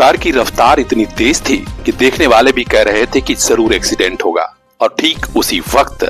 Car की रफ्तार इतनी तेज थी कि देखने वाले भी कह रहे थे कि जरूर एक्सीडेंट होगा। और ठीक उसी वक्त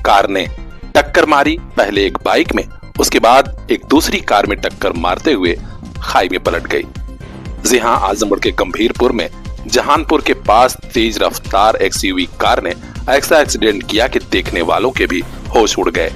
कार ने टक्कर मारी, पहले एक बाइक में, उसके बाद एक दूसरी कार में टक्कर मारते हुए खाई में पलट गई। जी हां, आजमगढ़ के गंभीरपुर में जहानपुर के पास तेज रफ्तार एक्सयूवी कार ने ऐसा एक्सीडेंट किया कि देखने वालों के भी होश उड़ गए।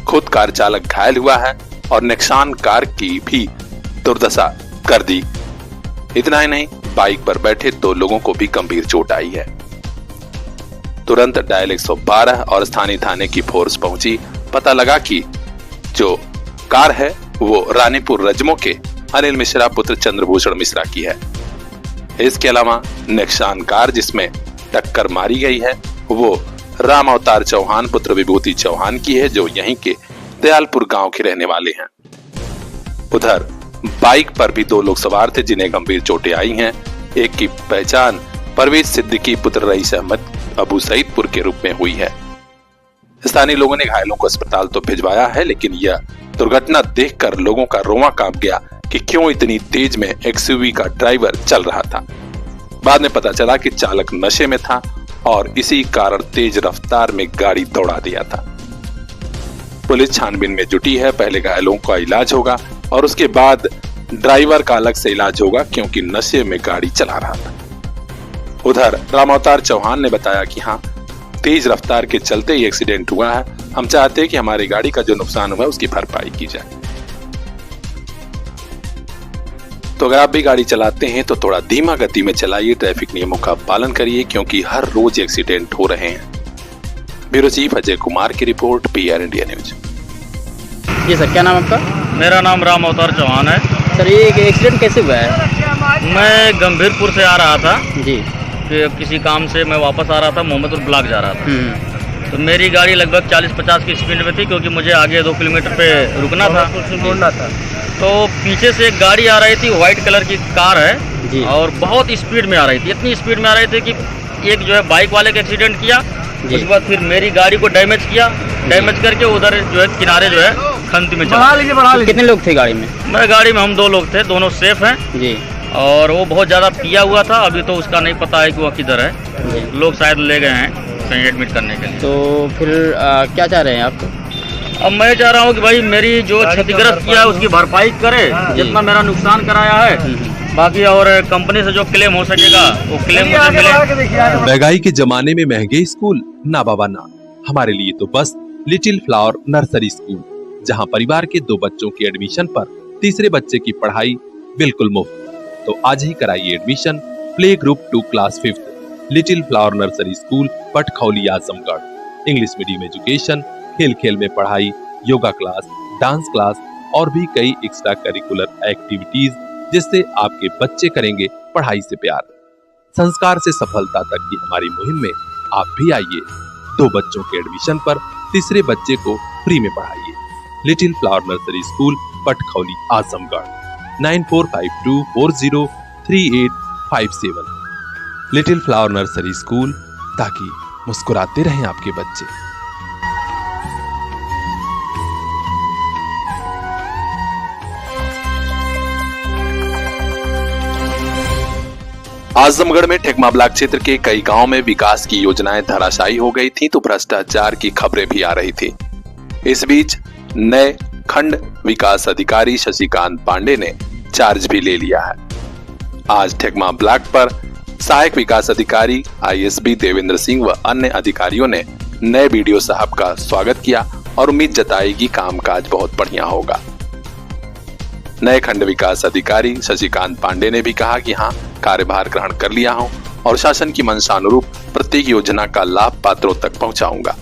खुद कार चालक घायल हुआ है और नुकसान कार की भी दुर्दशा कर दी। इतना ही नहीं, बाइक पर बैठे 2 लोगों को भी गंभीर चोट आई है। तुरंत डायल 112 और स्थानीय थाने की फोर्स पहुंची। पता लगा कि जो कार है वो रानीपुर रजमो के अनिल मिश्रा पुत्र चंद्रभूषण मिश्रा की है। इसके अलावा नुकसान कार जिसमें टक्कर मारी गई है वो राम अवतार चौहान पुत्र विभूति चौहान की है, जो यहीं के दयालपुर गांव के रहने वाले हैं। उधर बाइक पर भी 2 लोग सवार थे जिन्हें गंभीर चोटें आई हैं। एक की पहचान परवेज सिद्दीकी पुत्र रईस अहमद अबू सईदपुर के रूप में हुई है। स्थानीय लोगों ने घायलों को अस्पताल तो भिजवाया है, लेकिन यह दुर्घटना देखकर लोगों का रोंवा कांप गया कि क्यों इतनी तेज में एक्सयूवी का ड्राइवर चल रहा था। बाद में पता चला कि चालक नशे में था और इसी कारण तेज रफ्तार में गाड़ी दौड़ा दिया था। पुलिस छानबीन में जुटी है। पहले घायलों का इलाज होगा और उसके बाद ड्राइवर का अलग से इलाज होगा, क्योंकि नशे में गाड़ी चला रहा था। उधर राम अवतार चौहान ने बताया कि हाँ, तेज रफ्तार के चलते ही एक्सीडेंट हुआ है। हम चाहते हैं कि हमारी गाड़ी का जो नुकसान हुआ है उसकी भरपाई की जाए। तो अगर आप भी गाड़ी चलाते हैं तो थोड़ा धीमा गति में चलाइए, ट्रैफिक नियमों का पालन करिए, क्योंकि हर रोज एक्सीडेंट हो रहे हैं। ब्यूरो चीफ अजय कुमार की रिपोर्ट, PR इंडिया न्यूज। जी सर, क्या नाम आपका? मेरा नाम राम अवतार चौहान है। सर, ये एक्सीडेंट कैसे हुआ है? मैं गंभीरपुर से आ रहा था जी। कि किसी काम से मैं वापस आ रहा था, मोहम्मदपुर ब्लॉक जा रहा था। तो मेरी गाड़ी लगभग 40-50 की स्पीड में थी, क्योंकि मुझे आगे 2 किलोमीटर पे रुकना था, छोड़ना था। तो पीछे से एक गाड़ी आ रही थी, व्हाइट कलर की कार है जी। और बहुत स्पीड में आ रही थी, इतनी स्पीड में आ रही थी कि एक जो है बाइक वाले का एक्सीडेंट किया, उसके बाद फिर मेरी गाड़ी को डैमेज किया। डैमेज करके उधर जो है किनारे जो है खंती में चला। तो कितने लोग थे गाड़ी में? मेरे गाड़ी में हम 2 लोग थे, दोनों सेफ हैं जी। और वो बहुत ज़्यादा पिया हुआ था। अभी तो उसका नहीं पता है कि वो किधर है, लोग शायद ले गए हैं कहीं एडमिट करने के लिए। तो फिर क्या चाह रहे हैं आप? अब मैं चाह रहा हूँ कि भाई मेरी जो क्षतिग्रस्त किया है उसकी भरपाई करे, जितना मेरा नुकसान कराया है। बाकी और कंपनी से जो क्लेम हो सकेगा वो क्लेम मुझे मिले। महंगाई के जमाने में महंगे स्कूल ना बाबा ना, हमारे लिए तो बस लिटिल फ्लावर नर्सरी स्कूल, जहां परिवार के 2 बच्चों के एडमिशन पर तीसरे बच्चे की पढ़ाई बिल्कुल मुफ्त। तो आज ही कराइए admission play group 2 class 5 little flower nursery school Patkhauli Azamgarh. English medium education, खेल खेल में पढ़ाई, योगा क्लास, डांस क्लास और भी कई एक्स्ट्रा करिकुलर एक्टिविटीज, जिससे आपके बच्चे करेंगे पढ़ाई से प्यार। संस्कार से सफलता तक की हमारी मुहिम में आप भी आइए। 2 बच्चों के एडमिशन पर तीसरे बच्चे को फ्री में पढ़ाइए। Little flower nursery school Patkhauli Azamgarh 9452403857। Little flower nursery school, ताकि मुस्कुराते रहें आपके बच्चे। आजमगढ़ में ठेकमा ब्लॉक क्षेत्र के कई गांवों में विकास की योजनाएं धराशायी हो गई थी, तो भ्रष्टाचार की खबरें भी आ रही थी। इस बीच नए खंड विकास अधिकारी शशिकांत पांडे ने चार्ज भी ले लिया है। आज ठेकमा ब्लॉक पर सहायक विकास अधिकारी ISB देवेंद्र सिंह व अन्य अधिकारियों ने नए BDO साहब का स्वागत किया और उम्मीद जताई कि कामकाज बहुत बढ़िया होगा। नए खंड विकास अधिकारी शशिकांत पांडे ने भी कहा कि हाँ, कार्यभार ग्रहण कर लिया हूं और शासन की मंशानुरूप प्रत्येक योजना का लाभ पात्रों तक पहुंचाऊंगा।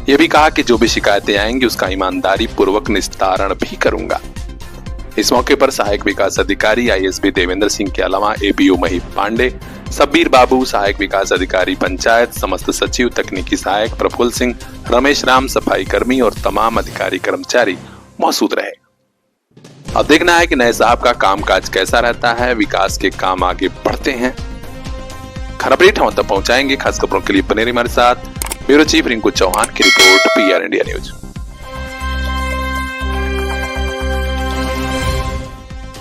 यह भी कहा कि जो भी शिकायतें आएंगी उसका ईमानदारी पूर्वक निस्तारण भी करूंगा। इस मौके पर सहायक विकास अधिकारी ISB देवेंद्र सिंह के अलावा APO मही पांडे, सब्बीर बाबू, सहायक विकास अधिकारी पंचायत, समस्त सचिव, तकनीकी सहायक प्रफुल्ल सिंह, रमेश राम, सफाई कर्मी और तमाम अधिकारी कर्मचारी मौजूद रहे। अब देखना है कि नए साहब का कामकाज कैसा रहता है, विकास के काम आगे बढ़ते हैं। खबर हम तक पहुंचाएंगे। खास खबरों के लिए बने रहिए हमारे साथ। ब्यूरो चीफ रिंकू चौहान की report, PR India news.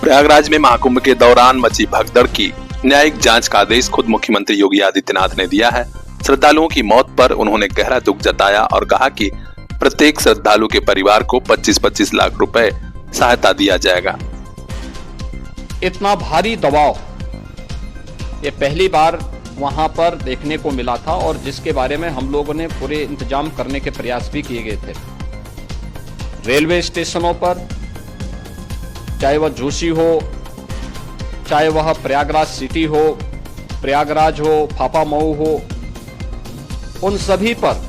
Prayagraj में महाकुंभ के दौरान मची भगदड़ की न्यायिक जांच का आदेश खुद मुख्यमंत्री योगी आदित्यनाथ ने दिया है। श्रद्धालुओं की मौत पर उन्होंने गहरा दुख जताया और कहा कि प्रत्येक श्रद्धालु के परिवार को 25-25 लाख रुपए सहायता दिया जाएगा। इतना भारी दबाव ये पहली बार वहां पर देखने को मिला था और जिसके बारे में हम लोगों ने पूरे इंतजाम करने के प्रयास भी किए गए थे। रेलवे स्टेशनों पर, चाहे वह जोशी हो, चाहे वह प्रयागराज सिटी हो, प्रयागराज हो, फाफामऊ हो, उन सभी पर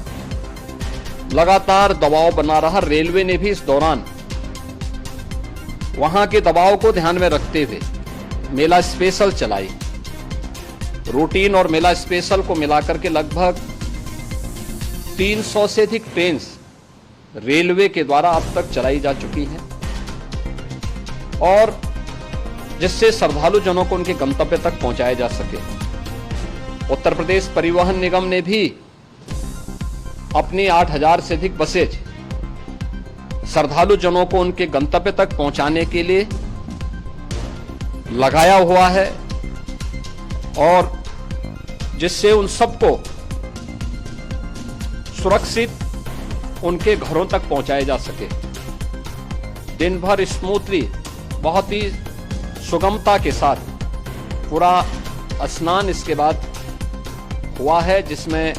लगातार दबाव बना रहा। रेलवे ने भी इस दौरान वहां के दबाव को ध्यान में रखते हुए मेला स्पेशल चलाई। रूटीन और मेला स्पेशल को मिलाकर के लगभग 300 से अधिक ट्रेन रेलवे के द्वारा अब तक चलाई जा चुकी हैं और जिससे श्रद्धालु जनों को उनके गंतव्य तक पहुंचाया जा सके। उत्तर प्रदेश परिवहन निगम ने भी अपनी 8000 से अधिक बसेज श्रद्धालु जनों को उनके गंतव्य तक पहुंचाने के लिए लगाया हुआ है और जिससे उन सबको सुरक्षित उनके घरों तक पहुंचाया जा सके। दिन भर स्मूथली, बहुत ही सुगमता के साथ पूरा स्नान इसके बाद हुआ है, जिसमें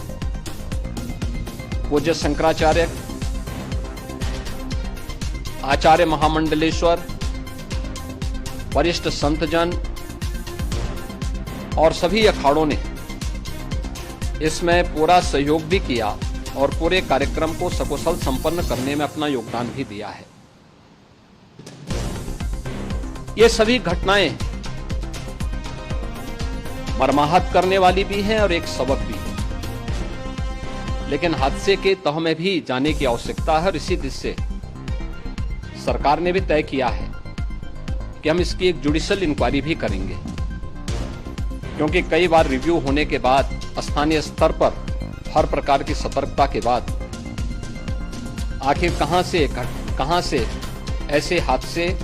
पूज्य शंकराचार्य, आचार्य महामंडलेश्वर, वरिष्ठ संतजन और सभी अखाड़ों ने इसमें पूरा सहयोग भी किया और पूरे कार्यक्रम को सकुशल संपन्न करने में अपना योगदान भी दिया है। ये सभी घटनाएं मर्माहत करने वाली भी हैं और एक सबक भी है, लेकिन हादसे के तह में भी जाने की आवश्यकता है और इसी दिशा से सरकार ने भी तय किया है कि हम इसकी एक जुडिशियल इंक्वायरी भी करेंगे, क्योंकि कई बार रिव्यू होने के बाद स्थानीय स्तर पर हर प्रकार की सतर्कता के बाद आखिर कहां से ऐसे हादसे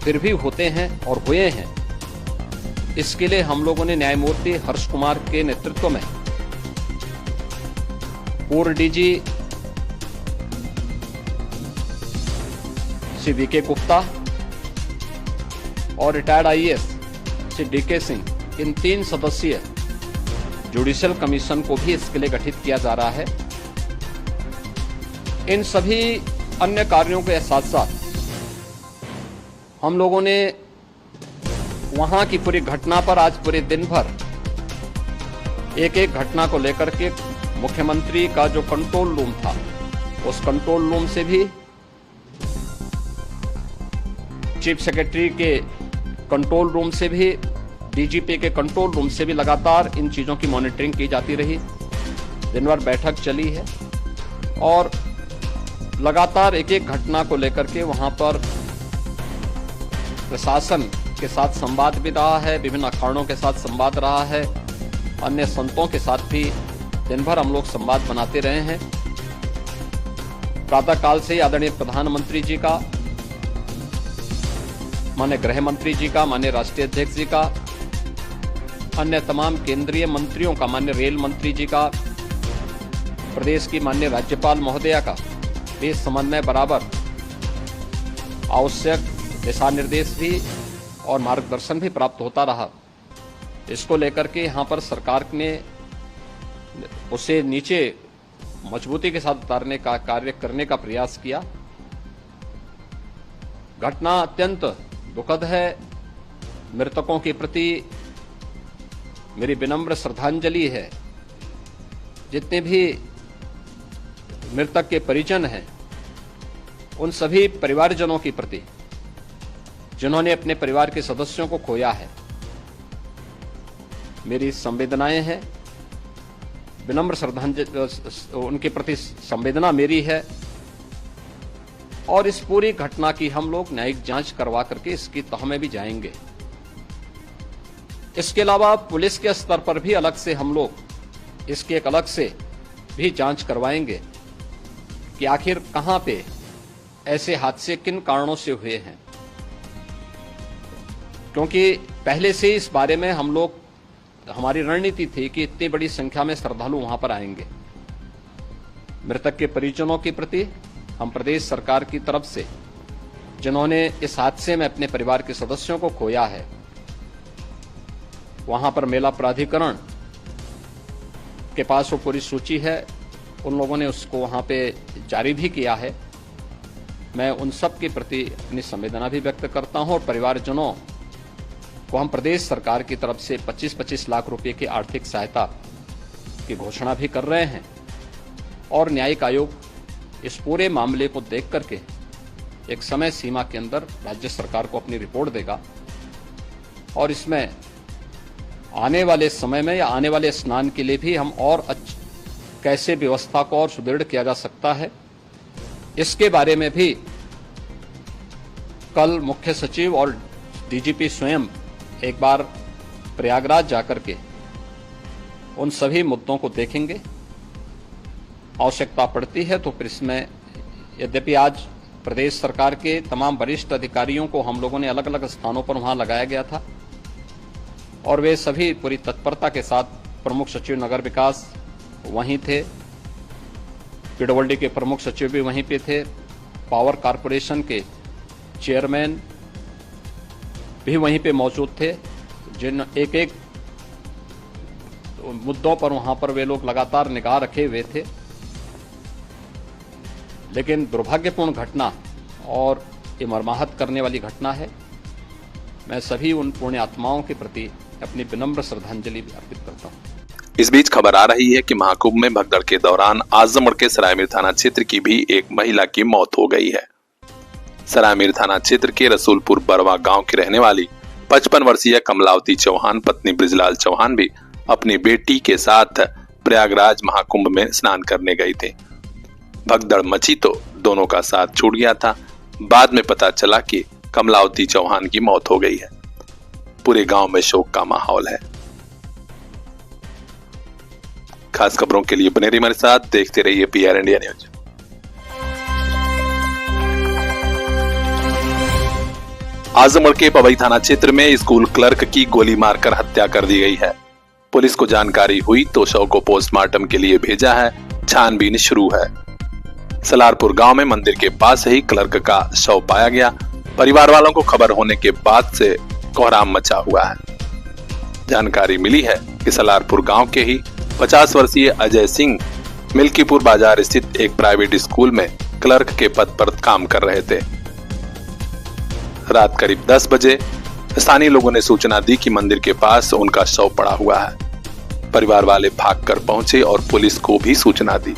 फिर भी होते हैं और हुए हैं। इसके लिए हम लोगों ने न्यायमूर्ति हर्ष कुमार के नेतृत्व में पूर्व डीजी श्री वीके गुप्ता और retired IAS Shri DK Singh, इन 3 सदस्यीय जुडिशियल कमीशन को भी इसके लिए गठित किया जा रहा है। इन सभी अन्य कार्यों के साथ साथ हम लोगों ने वहां की पूरी घटना पर आज पूरे दिन भर एक एक घटना को लेकर के मुख्यमंत्री का जो कंट्रोल रूम था, उस कंट्रोल रूम से भी, चीफ सेक्रेटरी के कंट्रोल रूम से भी, डीजीपी के कंट्रोल रूम से भी लगातार इन चीजों की मॉनिटरिंग की जाती रही। दिन भर बैठक चली है और लगातार एक एक घटना को लेकर के वहां पर प्रशासन के साथ संवाद भी रहा है, विभिन्न अखाड़ों के साथ संवाद रहा है, अन्य संतों के साथ भी दिन भर हम लोग संवाद बनाते रहे हैं। प्रातः काल से आदरणीय प्रधानमंत्री जी का, माननीय गृह मंत्री जी का, माननीय राष्ट्रीय अध्यक्ष जी का, अन्य तमाम केंद्रीय मंत्रियों का, माननीय रेल मंत्री जी का, प्रदेश की माननीय राज्यपाल महोदया का भी समन्वय बराबर आवश्यक दिशा निर्देश भी और मार्गदर्शन भी प्राप्त होता रहा। इसको लेकर के यहाँ पर सरकार ने उसे नीचे मजबूती के साथ उतारने का कार्य करने का प्रयास किया। घटना अत्यंत दुखद है। मृतकों के प्रति मेरी विनम्र श्रद्धांजलि है। जितने भी मृतक के परिजन हैं, उन सभी परिवारजनों के प्रति जिन्होंने अपने परिवार के सदस्यों को खोया है, मेरी संवेदनाएं हैं। विनम्र श्रद्धांजलि उनके प्रति संवेदना मेरी है और इस पूरी घटना की हम लोग न्यायिक जांच करवा करके इसकी तह में भी जाएंगे। इसके अलावा पुलिस के स्तर पर भी अलग से हम लोग इसकी एक अलग से भी जांच करवाएंगे कि आखिर कहां पे ऐसे हादसे किन कारणों से हुए हैं। क्योंकि पहले से इस बारे में हमारी रणनीति थी कि इतनी बड़ी संख्या में श्रद्धालु वहां पर आएंगे। मृतक के परिजनों के प्रति हम प्रदेश सरकार की तरफ से, जिन्होंने इस हादसे में अपने परिवार के सदस्यों को खोया है, वहां पर मेला प्राधिकरण के पास वो पूरी सूची है, उन लोगों ने उसको वहां पे जारी भी किया है। मैं उन सब के प्रति अपनी संवेदना भी व्यक्त करता हूं और परिवारजनों को हम प्रदेश सरकार की तरफ से 25-25 लाख रुपए की आर्थिक सहायता की घोषणा भी कर रहे हैं। और न्यायिक आयोग इस पूरे मामले को देख करके एक समय सीमा के अंदर राज्य सरकार को अपनी रिपोर्ट देगा और इसमें आने वाले समय में या आने वाले स्नान के लिए भी हम और कैसे व्यवस्था को और सुदृढ़ किया जा सकता है, इसके बारे में भी कल मुख्य सचिव और डीजीपी स्वयं एक बार प्रयागराज जाकर के उन सभी मुद्दों को देखेंगे। आवश्यकता पड़ती है तो फिर इसमें, यद्यपि आज प्रदेश सरकार के तमाम वरिष्ठ अधिकारियों को हम लोगों ने अलग अलग स्थानों पर वहां लगाया गया था और वे सभी पूरी तत्परता के साथ, प्रमुख सचिव नगर विकास वहीं थे, पीडब्ल्यूडी के प्रमुख सचिव भी वहीं पे थे, पावर कारपोरेशन के चेयरमैन भी वहीं पे मौजूद थे, जिन एक एक मुद्दों पर वहां पर वे लोग लगातार निगाह रखे हुए थे। लेकिन दुर्भाग्यपूर्ण घटना और ये मर्माहत करने वाली घटना है। मैं सभी उन पुण्य आत्माओं के प्रति अपनी विनम्र श्रद्धांजलि अर्पित करता हूं। इस बीच खबर आ रही है कि महाकुंभ में भगदड़ के दौरान आजमगढ़ के सरायमीर थाना क्षेत्र की भी एक महिला की मौत हो गई है। सरायमीर थाना क्षेत्र के रसूलपुर बरवा गांव की रहने वाली 55 वर्षीय कमलावती चौहान पत्नी ब्रिजलाल चौहान भी अपनी बेटी के साथ प्रयागराज महाकुंभ में स्नान करने गई थी। भगदड़ मची तो दोनों का साथ छूट गया था। बाद में पता चला कि कमलावती चौहान की मौत हो गई है। पूरे गांव में शोक का माहौल है। खास खबरों के लिए बने रहिए हमारे साथ, देखते रहिए PR इंडिया न्यूज। आजमगढ़ के पवई थाना क्षेत्र में स्कूल क्लर्क की गोली मारकर हत्या कर दी गई है। पुलिस को जानकारी हुई तो शव को पोस्टमार्टम के लिए भेजा है। छानबीन शुरू है। सलारपुर गांव में मंदिर के पास ही क्लर्क का शव पाया गया। परिवार वालों को खबर होने के बाद से कोहराम मचा हुआ है। जानकारी मिली है कि सलारपुर गांव के ही 50 वर्षीय अजय सिंह मिल्कीपुर बाजार स्थित एक प्राइवेट स्कूल में क्लर्क के पद पर काम कर रहे थे। रात करीब 10 बजे स्थानीय लोगों ने सूचना दी कि मंदिर के पास उनका शव पड़ा हुआ है। परिवार वाले भागकर पहुंचे और पुलिस को भी सूचना दी।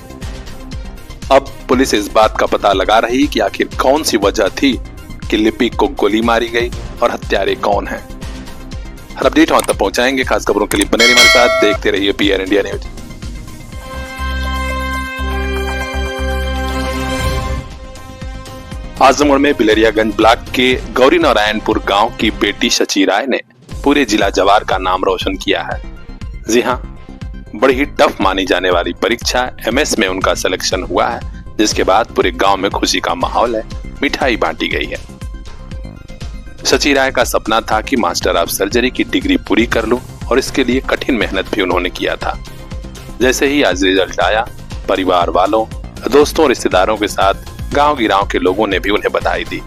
अब पुलिस इस बात का पता लगा रही है कि आखिर कौन सी वजह थी कि लिपिक को गोली मारी गई और हत्यारे कौन है। हर अपडेट हम तक पहुंचाएंगे। खास खबरों के लिए बने रहिए हमारे साथ, देखते रहिए PR इंडिया न्यूज। आजमगढ़ में बिलरियागंज ब्लॉक के गौरी नारायणपुर गांव की बेटी शची राय ने पूरे जिला जवार का नाम रोशन किया है। जी हां, बड़ी ही टफ मानी जाने वाली परीक्षा MS में उनका सिलेक्शन हुआ है, जिसके बाद पूरे गांव में खुशी का माहौल है। मिठाई बांटी गई है। शची राय का सपना था कि मास्टर ऑफ सर्जरी की डिग्री पूरी कर लूं और इसके लिए कठिन मेहनत भी उन्होंने किया था। जैसे ही आज रिजल्ट आया, परिवार वालों, दोस्तों और रिश्तेदारों के साथ गांव गिरांव के लोगों ने भी उन्हें बधाई दी।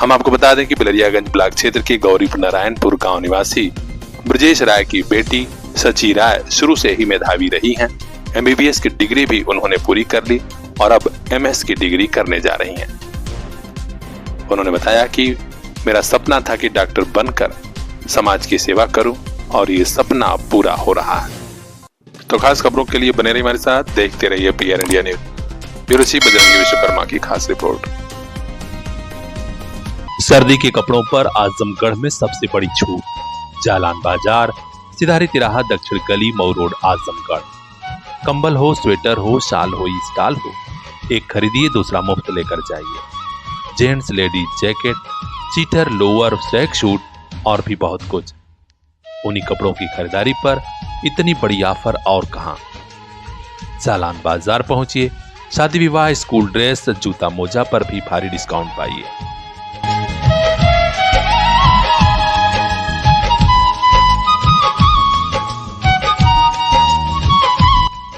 हम आपको बता दें कि बिलरियागंज ब्लॉक क्षेत्र के गौरी नारायणपुर गांव निवासी ब्रजेश राय की बेटी शची राय शुरू से ही मेधावी रही हैं। MBBS की डिग्री भी उन्होंने पूरी कर ली और अब MS की डिग्री करने जा रही हैं। उन्होंने बताया कि मेरा सपना था कि डॉक्टर बनकर समाज की सेवा करूं और ये सपना पूरा हो रहा है। तो खास खबरों के लिए बने रहिए हमारे साथ, देखते रहिए PR India news. Bureau chief Bajrangi Vishwakarma की खास रिपोर्ट। सर्दी के कपड़ों पर आजमगढ़ में सबसे बड़ी छूट। जालान बाजार, सिधारी तिराहा, दक्षिण गली, मऊ रोड, आजमगढ़। कंबल हो, स्वेटर हो, शाल हो, स्टॉल हो, एक खरीदिए दूसरा मुफ्त लेकर जाइए। जेंट्स लेडीज जैकेट, चीटर, लोअर, स्वेग शूट और भी बहुत कुछ। उन्हीं कपड़ों की खरीदारी पर इतनी बड़ी ऑफर और कहां। जालान बाजार पहुंचिए। शादी विवाह, स्कूल ड्रेस, जूता मोजा पर भी भारी डिस्काउंट पाइए।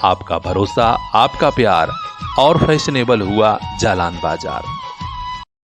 आपका भरोसा, आपका प्यार और फैशनेबल हुआ जालान बाजार।